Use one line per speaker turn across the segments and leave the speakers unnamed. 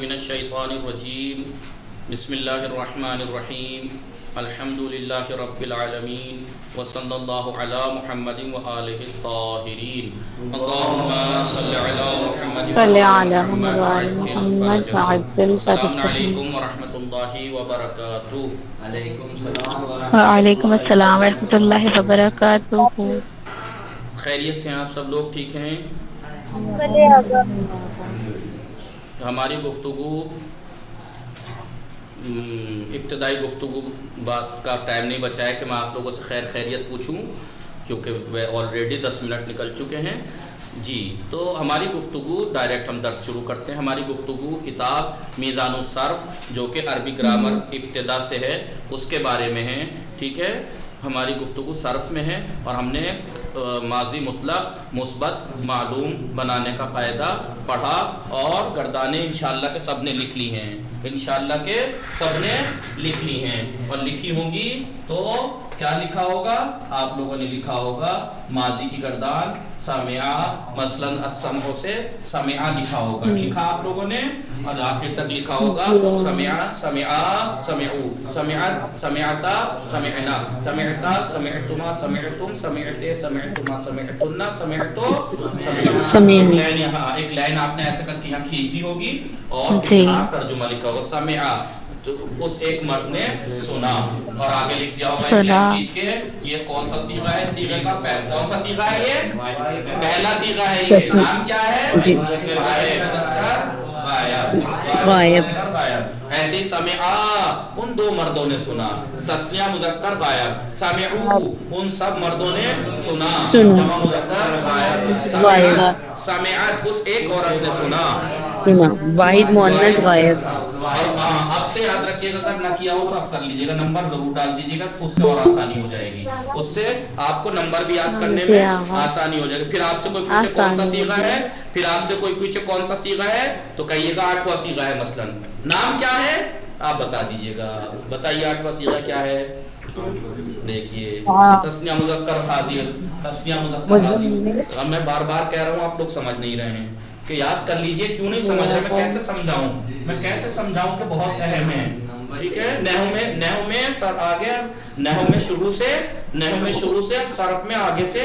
من الشیطان الرجیم بسم اللہ الرحمن الرحیم الحمد للہ رب العالمین وصلی اللہ علی محمد وآلہ الطاہرین اللہم صلی علی محمد وآلہ محمد وعجل السلام علیکم ورحمۃ اللہ وبرکاتہ۔
وعلیکم السلام ورحمۃ اللہ وبرکاتہ۔
خیریت سے ہیں آپ سب لوگ؟ ٹھیک ہیں؟ ہماری گفتگو ابتدائی گفتگو بات کا ٹائم نہیں بچا ہے کہ میں آپ لوگوں سے خیر خیریت پوچھوں، کیونکہ وہ آلریڈی 10 منٹ نکل چکے ہیں جی۔ تو ہماری گفتگو ڈائریکٹ ہم درس شروع کرتے ہیں۔ ہماری گفتگو کتاب میزان الصرف جو کہ عربی گرامر ابتدا سے ہے اس کے بارے میں ہے، ٹھیک ہے۔ ہماری گفتگو صرف میں ہے اور ہم نے ماضی مطلق مثبت معلوم بنانے کا قاعدہ پڑھا اور گردانیں انشاءاللہ کے سب نے لکھ لی ہیں، انشاءاللہ کے سب نے لکھ لی ہیں، اور لکھی ہوں گی تو کیا لکھا ہوگا؟ آپ لوگوں نے لکھا ہوگا ماضی کی گردان سمعا، مثلا السمع سے سمعا لکھا ہوگا، لکھا آپ لوگوں نے، اور آخر تک لکھا ہوگا سمعا سمعا سمعو، سمعت سمعتا سمعنا، سمعتا سمعتما سمعتم، سمعتے سمعتما سمعتن، سمعتو سمعنا۔ ایک لائن آپ نے ایسے کر کے یہاں کھینچ دی ہوگی اور یہاں ترجمہ لکھا ہوگا سمعا، تو اس ایک مرد نے سنا، اور آگے لکھ دیا ہوگا ایک لائن کھینچ کے یہ کون سا صیغہ ہے، صیغے کا کون سا صیغہ ہے، یہ پہلا صیغہ ہے، یہ نام کیا ہے؟ غائب۔ ایسے ہی سمعا ان دو مردوں نے سنا، تثنیہ مذکر غائب، سمعو ان سب مردوں نے سنا، جمع مذکر غائب، سمعت اس ایک عورت نے سنا،
واحد مؤنث غائب۔
اب سے یاد رکھیے گا، اگر نہ کیا ہو تو اب کر لیجیے گا، نمبر ضرور ڈال دیجیے گا، اس سے اور آسانی ہو جائے گی، اس سے آپ کو نمبر بھی یاد کرنے میں آسانی ہو جائے گی۔ پھر آپ سے کوئی پوچھے کون سا صیغہ ہے، پھر آپ سے کوئی پوچھے کون سا صیغہ ہے تو کہیے گا 8واں صیغہ ہے، مثلا نام کیا ہے آپ بتا دیجیے گا، بتائیے 8واں صیغہ کیا ہے؟ دیکھیے تثنیہ مذکر حاضر، تثنیہ مذکر حاضر۔ اب میں بار بار کہہ رہا ہوں، آپ لوگ سمجھ نہیں رہے ہیں کہ یاد کر لیجئے، کیوں نہیں سمجھ رہے؟ میں کیسے سمجھاؤں کہ بہت اہم ہے، ٹھیک ہے۔ نحو میں سر آگے، نحو میں شروع سے صرف میں آگے سے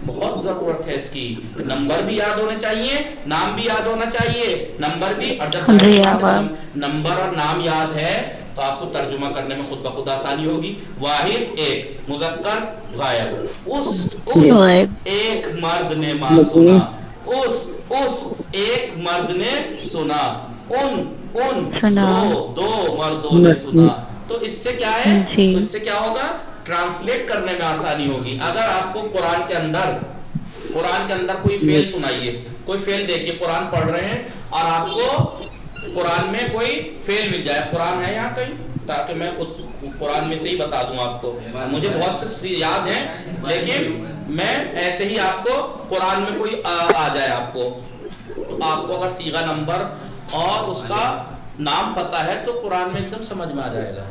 بہت ضرورت ہے اس کی، نمبر بھی یاد ہونے چاہیے، نام بھی یاد ہونا چاہیے، نمبر بھی، اور جب نمبر اور نام یاد ہے تو آپ کو ترجمہ کرنے میں خود بخود آسانی ہوگی۔ واحد ایک، مذکر غائب، اس ایک مرد نے ماں سنا، اس ایک مرد نے سنا، ان دو مردوں نے سنا۔ تو اس سے کیا ہے، تو اس سے کیا ہوگا؟ ٹرانسلیٹ کرنے میں آسانی ہوگی۔ اگر آپ کو قرآن کے اندر کوئی فعل سنائیے، کوئی فعل دیکھیے، قرآن پڑھ رہے ہیں اور آپ کو قرآن میں کوئی فعل مل جائے، قرآن ہے یہاں کہیں تاکہ میں خود قرآن میں سے ہی بتا دوں آپ کو، مجھے بہت سے یاد ہیں لیکن میں ایسے ہی آپ کو قرآن میں کوئی آ جائے آپ کو، تو آپ کو اگر صیغہ نمبر اور اس کا نام پتا ہے تو قرآن میں ایک دم سمجھ میں آ جائے گا۔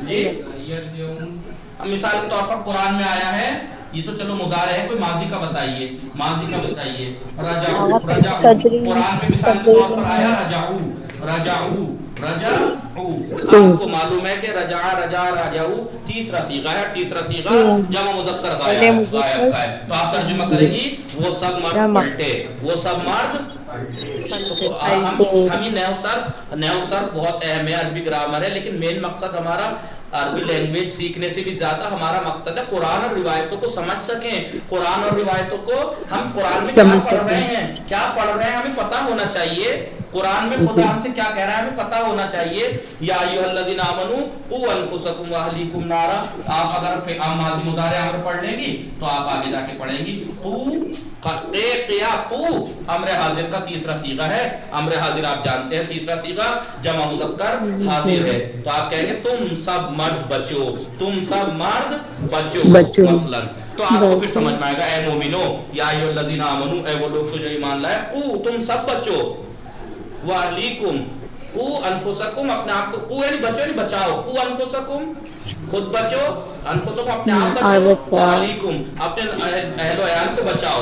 جی مثال کے طور پر قرآن میں آیا ہے، یہ تو چلو مضارع ہے، کوئی ماضی کا بتائیے، رجعو، قرآن میں مثال کے طور پر آیا رجعو، آپ کو معلوم ہے کہ رجعو تیسرا صیغہ ہے، تیسرا صیغہ جمع مذکر غائب کا ہے، تو آپ ترجمہ کریں گی وہ سب مرد پلٹے، وہ سب مرد۔ ہم نیو صرف بہت اہم ہے، عربی گرامر ہے، لیکن مین مقصد ہمارا عربی لینگویج سیکھنے سے بھی زیادہ ہمارا مقصد ہے قرآن اور روایتوں کو سمجھ سکیں، قرآن اور روایتوں کو ہم قرآن میں کیا پڑھ رہے ہیں ہمیں پتہ ہونا چاہیے، قرآن میں خدا ہم سے کیا کہہ رہا ہے ہمیں پتہ ہونا چاہیے۔ یا ایھا الذین آمنوا قوا انفسکم واہلیکم نارا، آپ اگر ماضی مضارع امر پڑھ لیں گی تو آپ آگے جا کے پڑھیں گی قو امر حاضر کا تیسرا صیغہ ہے، امر حاضر آپ جانتے ہیں تیسرا صیغہ جمع مذکر حاضر ہے، تو آپ کہیں گے تم سب مرد بچو، تم سب مرد بچو مثلا، تو آپ کو پھر سمجھ میں آئے گا اے مومنو، یا ایھا الذین آمنوا، اے وہ لوگ جو ایمان لائے، قو تم سب بچو، واہلیکم قو انفسکم اپنے آپ کو، قو یعنی بچو یعنی بچاؤ، قو انفسکم خود بچو، انفسکم اپنے آپ بچو، واہلیکم اپنے اہل و عیال کو بچاؤ،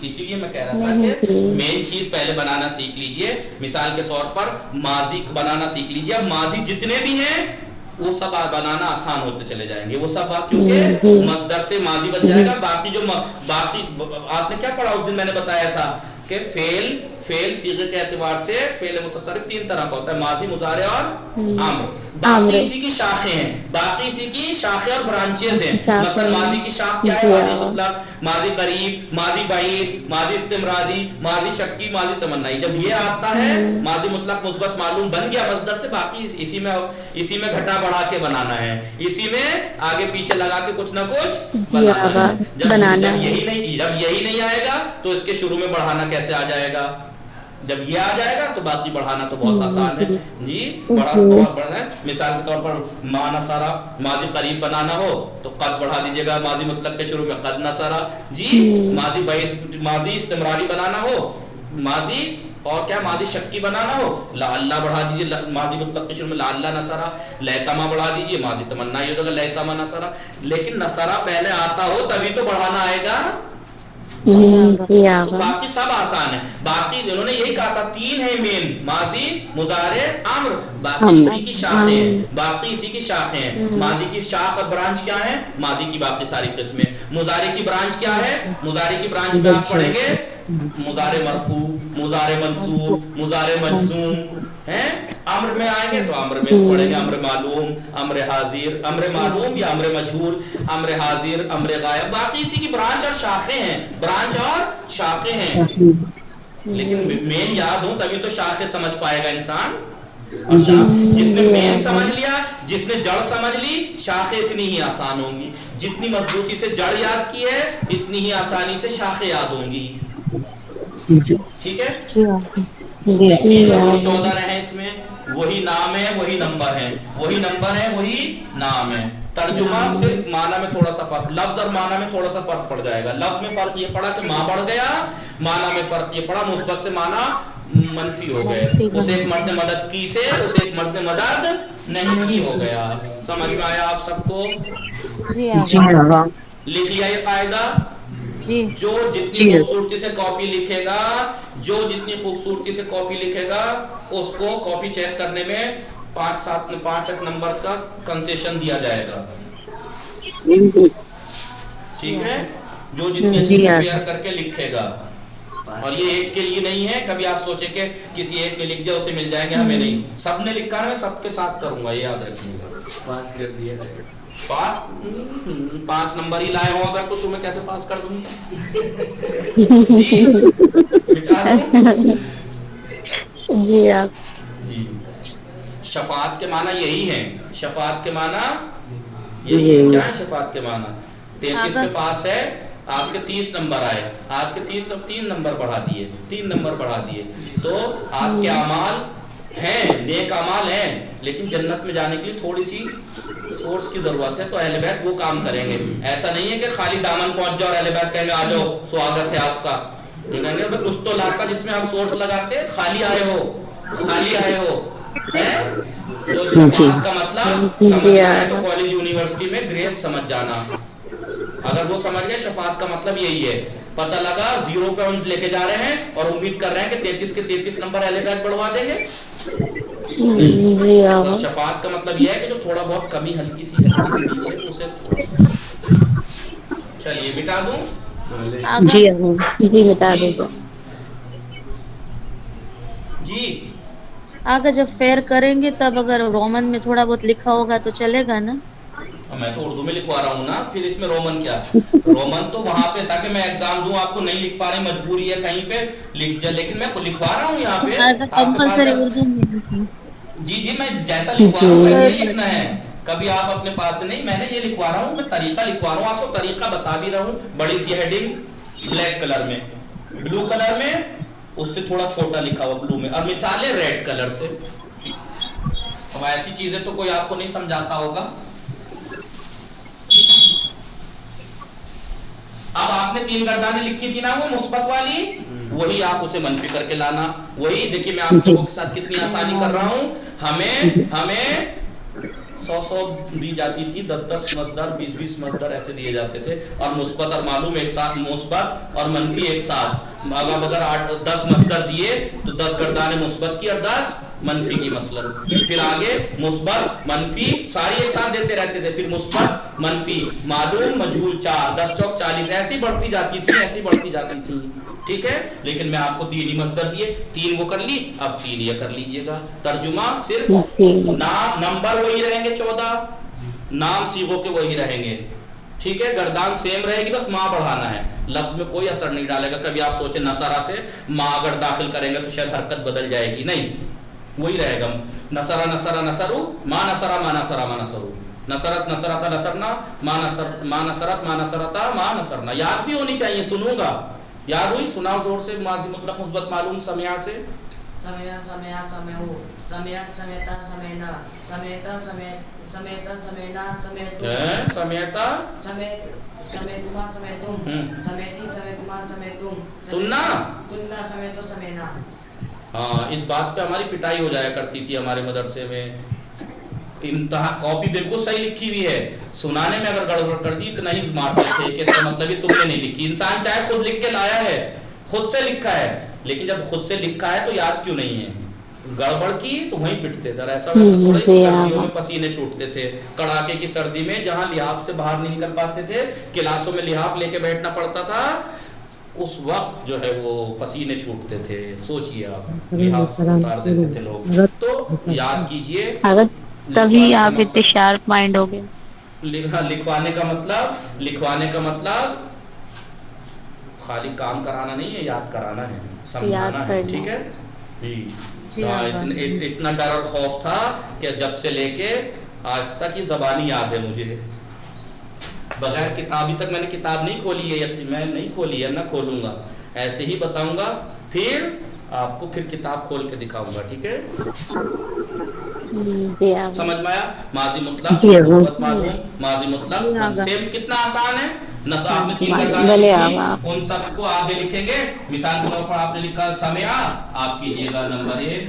اسی لیے میں کہہ رہا تھا کہ مین چیز پہلے بنانا سیکھ لیجئے. مثال کے طور پر ماضی بنانا سیکھ لیجئے. اب ماضی جتنے بھی ہیں وہ سب بنانا آسان ہوتے چلے جائیں گے. وہ سب کیونکہ مصدر سے ماضی بن جائے گا. باقی آپ نے کیا پڑھا اس دن میں نے بتایا تھا کہ فعل صیغے کے اعتبار سے فعل متصرف 3 طرح کا ہوتا ہے: ماضی، مضارع اور امر. باقی اسی کی شاخیں ہیں، باقی اسی کی شاخیں اور برانچز ہیں. مثلا ماضی کی شاخ کیا ہے؟ ماضی مطلق، ماضی قریب، ماضی بعید، ماضی استمراری، ماضی شکی، ماضی تمنائی. جب یہ آتا ہے ماضی مطلق مثبت معلوم بن گیا مصدر سے، باقی اسی میں گھٹا بڑھا کے بنانا ہے، اسی میں آگے پیچھے لگا کے کچھ نہ کچھ بنانا ہے. جب یہی نہیں آئے گا تو اس کے شروع میں بڑھانا کیسے آ جائے گا؟ جب یہ آ جائے گا تو باقی بڑھانا تو بہت آسان ہے. جی بہت بڑا ہے. مثال کے طور پر ما نصرہ، ماضی قریب بنانا ہو تو قد بڑھا دیجیے گا ماضی مطلق کے شروع میں، قد نصرہ. جی ماضی استمراری بنانا ہو، ماضی اور کیا ماضی شکی بنانا ہو، لعل بڑھا دیجیے ماضی مطلق کے شروع میں، لعل نصرہ. لیتما بڑھا دیجیے، ماضی تمنا یہ ہوگا لیتما نصرہ. لیکن نصرہ پہلے آتا ہو تبھی تو بڑھانا آئے گا. تو باقی سب آسان ہے. باقی انہوں نے یہی کہا تھا 3 ہے مین: ماضی، مضارع، امر. باقی اسی کی شاخیں ہیں، باقی اسی کی شاخیں ہیں. ماضی کی شاخ اور برانچ کیا ہے؟ ماضی کی باقی ساری قسمیں. مضارع کی برانچ کیا ہے؟ مضارع کی برانچ میں آپ پڑھیں گے مضارع مرفوع، مضارع منصوب، مضارع مجزوم ہیں. امر میں آئیں گے تو امر میں پڑھیں گے امر معلوم، امر حاضر، امر معلوم یا امر مجہول، امر حاضر، امر غائب. باقی اسی کی برانچ اور شاخیں ہیں، برانچ اور شاخیں ہیں. لیکن مین یاد ہوں تبھی تو شاخیں سمجھ پائے گا انسان. اور جس نے مین سمجھ لیا، جس نے جڑ سمجھ لی، شاخیں اتنی ہی آسان ہوں گی. جتنی مضبوطی سے جڑ یاد کی ہے اتنی ہی آسانی سے شاخیں یاد ہوں گی. ٹھیک ہے. تقسیم میں وہی 14 رہے، اس میں وہی نام ہے، وہی نمبر ہے، وہی نمبر ہے، وہی نام ہے. ترجمہ صرف معنی میں تھوڑا سا فرق، لفظ اور معنی میں تھوڑا سا فرق پڑ جائے گا. لفظ میں فرق یہ پڑا کہ ماں بڑھ گیا، معنی میں فرق یہ پڑا مثبت سے معنی منفی ہو گئے. اسے ایک مرد مدد کی سے اسے ایک مرد مدد نہیں کی ہو گیا. سمجھ میں آیا آپ سب کو؟ لکھ لیا یہ قاعدہ. جو جتنی خوبصورتی سے کاپی لکھے گا، جو جتنی خوبصورتی سے کاپی لکھے گا اس کو کاپی چیک کرنے میں 5 نمبر کا کنسیشن دیا جائے گا. ٹھیک ہے. جو جتنی اچھی پیئر کر کے لکھے گا. اور یہ ایک کے لیے نہیں ہے کبھی آپ سوچیں کہ کسی ایک نے لکھ دیا اسے مل جائیں گے، ہمیں نہیں. سب نے لکھا ہے، میں سب کے ساتھ کروں گا، یہ یاد رکھیے گا. پاس کر دیا پاس 5 نمبر ہی لائے ہو اگر تو تمہیں کیسے پاس کر دوں؟
جی آپ
جی. شفاعت کے معنی یہی ہے. شفاعت کے معنی یہی ہے. کیا ہے شفاعت کے معنی؟ 33 کے پاس ہے، آپ کے 30 نمبر آئے، آپ کے 3 نمبر بڑھا دیے، 3 نمبر بڑھا دیے تو آپ کے اعمال ہیں، نیک اعمال ہیں، لیکن جنت میں جانے کے لیے تھوڑی سی سورس کی ضرورت ہے. تو اہل بیت وہ کام کریں گے. ایسا نہیں ہے کہ خالی دامن پہنچ جاؤ اور اہل بیت کہیں گے آ جاؤ سواگت ہے آپ کا. کہیں گے کچھ تو لاتا جس میں آپ سورس لگاتے. خالی آئے ہو. تو شفاعت کا مطلب سمجھنا ہے تو کالج یونیورسٹی میں گریس سمجھ جانا. اگر وہ سمجھ گئے شفاعت کا مطلب یہی ہے. پتہ لگا 0 پہ ہم لے کے جا رہے ہیں اور امید کر رہے ہیں کہ 33 کے 33 نمبر اہل بیت بڑھوا دیں گے. شفاعت کا مطلب یہ ہے کہ جو تھوڑا بہت کمی ہلکی سی نیچے ہے اسے چلیے مٹا دوں.
جی بتا دیجیے.
جی
آگے جب فیئر کریں گے تب اگر رومن میں تھوڑا بہت لکھا ہوگا تو چلے گا نا؟
میں تو اردو میں لکھوا رہا ہوں نا، پھر اس میں رومن کیا؟ رومن تو وہاں پہ تاکہ میں ایگزام دوں، آپ کو نہیں لکھ پا رہے مجبوری ہے کہیں پہ لکھ جائے، لیکن میں لکھوا رہا ہوں یہاں پہ آپ کے پاس.
کمپلسری اردو میں.
جی میں جیسا لکھوا رہا ہوں ویسے ہی لکھنا ہے. کبھی آپ اپنے پاس سے نہیں، میں نے یہ لکھوا رہا ہوں، میں طریقہ لکھوا رہا ہوں، آپ کو طریقہ بتا بھی رہا ہوں. بڑی سی ہیڈنگ بلیک کلر میں، بلو کلر میں اس سے تھوڑا چھوٹا لکھا ہوا بلو میں، اور مثالیں ریڈ کلر سے. اب ایسی چیزیں تو کوئی آپ کو نہیں سمجھاتا ہوگا. اب آپ نے 3 گردانیں لکھی تھی نا وہ مثبت والی، وہی آپ اسے منفی کر کے لانا. وہی دیکھیے میں آپ لوگوں کے ساتھ کتنی آسانی کر رہا ہوں. ہمیں 100 دی جاتی تھی, 10 مصدر 20 مصدر ایسے دیے جاتے تھے, اور مثبت اور معلوم ایک ساتھ, مثبت اور منفی ایک ساتھ. اگر 10 مصدر دیے تو 10 گردان مثبت کی اور 10 منفی کی مثلا. پھر آگے مثبت منفی ساری ایک ساتھ دیتے رہتے تھے, پھر مثبت منفی معلوم مجہول 4, 10 چوک 40, ایسی بڑھتی جاتی تھی, ایسی بڑھتی جاتی تھی. ٹھیک ہے, لیکن میں آپ کو 3 ہی مصدر دیے, 3 وہ کر لی, اب 3 یہ کر لیجئے گا. ترجمہ صرف نام نمبر وہی رہیں گے 14, نام صیغوں کے وہی رہیں گے. ٹھیک ہے, گردان سیم رہے گی, بس ماں بڑھانا ہے, لفظ میں کوئی اثر نہیں ڈالے گا. کبھی آپ سوچیں نصرہ سے ماں اگر داخل کریں گے تو شاید حرکت بدل جائے گی, نہیں, وہی رہے گا. نصرہ نصرہ نصرو, ماں نصرہ ماں نصرہ ماں نصرو, نصرت نصرتا نصرنا, ماں نصرت ماں نصرتا ماں نصرنا. یاد بھی ہونی چاہیے, سنوں گا, یاد ہوئی, سناؤ زور سے. ماضی مطلق مثبت معلوم سمیا سے,
سمیا سمیا سمعو, سمعت سمعتا سمعنا, سمعتا سمعتا سمعنا سمعتم,
سمیتا
سمعتما سمعتم, سمعتی سمعتما سمعتم,
سننا.
تننا سمعتو سمعنا.
ہاں, اس بات پہ ہماری پٹائی ہو جایا کرتی تھی ہمارے مدرسے میں. امتحان کاپی بالکل صحیح لکھی ہوئی ہے, سنانے میں اگر گڑبڑ کر دی تو نہیں مارتے تھے کہ اس کا مطلب یہ تم نے نہیں لکھی. انسان چاہے خود لکھ کے لایا ہے, خود سے لکھا ہے, لیکن جب خود سے لکھا ہے تو یاد کیوں نہیں ہے. گڑبڑ کی تو وہیں پٹتے تھے. ایسا ویسا تھوڑا ہی سردیوں میں پسینے چھوٹتے تھے, کڑاکے کی سردی میں جہاں لحاف سے باہر نہیں نکل پاتے تھے, کلاسوں میں لحاف لے کے بیٹھنا پڑتا تھا, اس وقت جو ہے وہ پسینے چھوٹتے تھے. سوچئے آپ, لحاف اتار دیتے تھے لوگ. تو یاد کیجئے,
تبھی
لکھوانے کا
آپ اتنے
مقصد,
شارپ مائنڈ ہو گئے.
لکھوانے کا مطلب خالی کام کرانا نہیں ہے, یاد کرانا ہے, سمجھانا ہے. ٹھیک ہے جی. اتنا ڈر اور خوف تھا کہ جب سے لے کے آج تک یہ زبانی یاد ہے مجھے. بغیر کتابی تک میں نے کتاب نہیں کھولی ہے, میں نہیں کھولی ہے, نہ کھولوں گا, ایسے ہی بتاؤں گا, پھر آپ کو پھر کتاب کھول کے دکھاؤں گا. ٹھیک ہے, سمجھ میں آیا. ماضی مطلق مثبت معلوم, ماضی مطلق سیم, کتنا آسان ہے. آپ نے 3 گردانیں لکھی, ان سب کو آگے لکھیں گے. مثال کے طور پر آپ نے لکھا سمعا, آپ کیجئے گا نمبر 1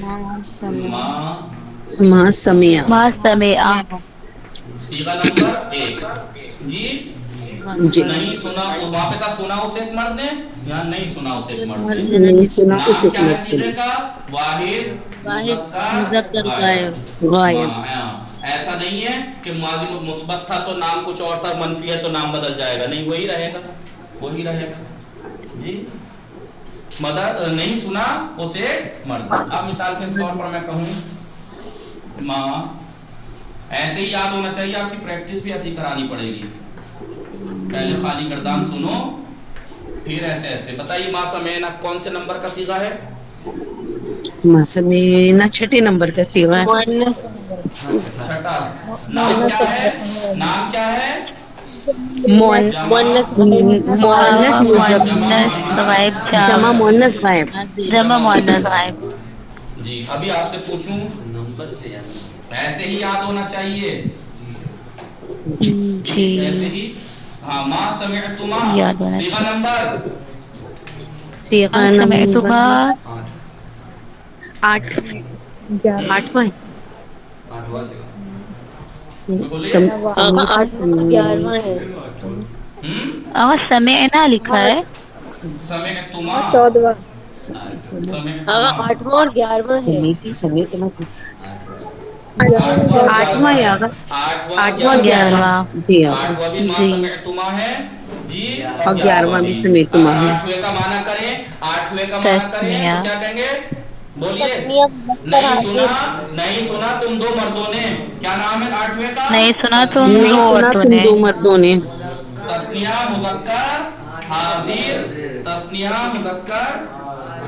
ماں سمیا.
صیغہ نمبر 1 جی.
جی,
نہیں سنا, وہاں پہ تھا سنا اسے ایک مرد نے, یہاں نہیں سنا اسے ایک مرد نے.
نہیں سنا
نام کیا ہے
اسے
صیغے کا, واحد مذکر غائب.
غائب.
ایسا نہیں ہے کہ ماضی مثبت تھا تو نام کچھ اور تھا, منفی ہے تو نام بدل جائے گا, نہیں, وہی رہے گا, وہی رہے گا جی. مدد نہیں سنا اسے مرد. اب مثال کے طور پر میں کہوں ماں, ایسے ہی یاد ہونا چاہیے, آپ کی پریکٹس بھی ایسی کرانی پڑے گی. پہلے خالی گردان سنو, پھر ایسے ایسے بتائیے. ماں سمینا کون سے نمبر کا صیغہ ہے؟
ماں سمینا 6 نمبر کا صیغہ ہے.
چھٹا. نام کیا ہے, نام کیا ہے؟
مؤنث مذکر, جمع مؤنث غائب.
جی. ابھی آپ سے پوچھوں, ایسے ہی یاد ہونا چاہیے جی, ایسے ہی. ہاں, ماں سمعتما صیغہ نمبر,
صیغہ نمبر 8واں ہے.
سمعنا لکھا ہے.
سمعتما,
آٹھواں ہے آگا, 8واں 11واں. جی آگا,
8واں بھی ماں سمعتما ہے جی,
اور 11واں بھی
بھی.
سمیتما ہے.
8ویں کا معنی کریں, 8ویں کا معنی کریں تو کیا کہیں گے, بولیے. نہیں سنا, نہیں سنا تم 2 مردوں نے, کیا نام ہے 8ویں کا؟
نہیں سنا تم 2 مردوں نے.
تثنیہ مذکر حاضر, تثنیہ مذکر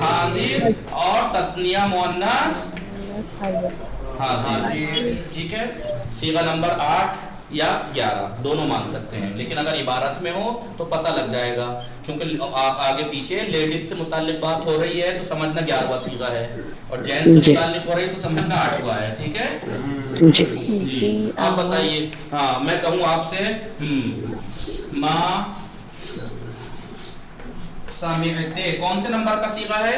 حاضر, اور تثنیہ مؤنث حاضر. ٹھیک ہے, صیغہ نمبر 8 یا 11 دونوں مان سکتے ہیں, لیکن اگر عبارت میں ہو تو پتہ لگ جائے گا, کیونکہ آگے پیچھے لیڈیز سے متعلق بات ہو رہی ہے تو سمجھنا 11واں صیغہ ہے, اور جینٹس سے متعلق ہو رہی ہے تو سمجھنا 8واں ہے. ٹھیک ہے جی. آپ بتائیے. ہاں, میں کہوں آپ سے ماں سمعتے کون سے نمبر کا صیغہ ہے؟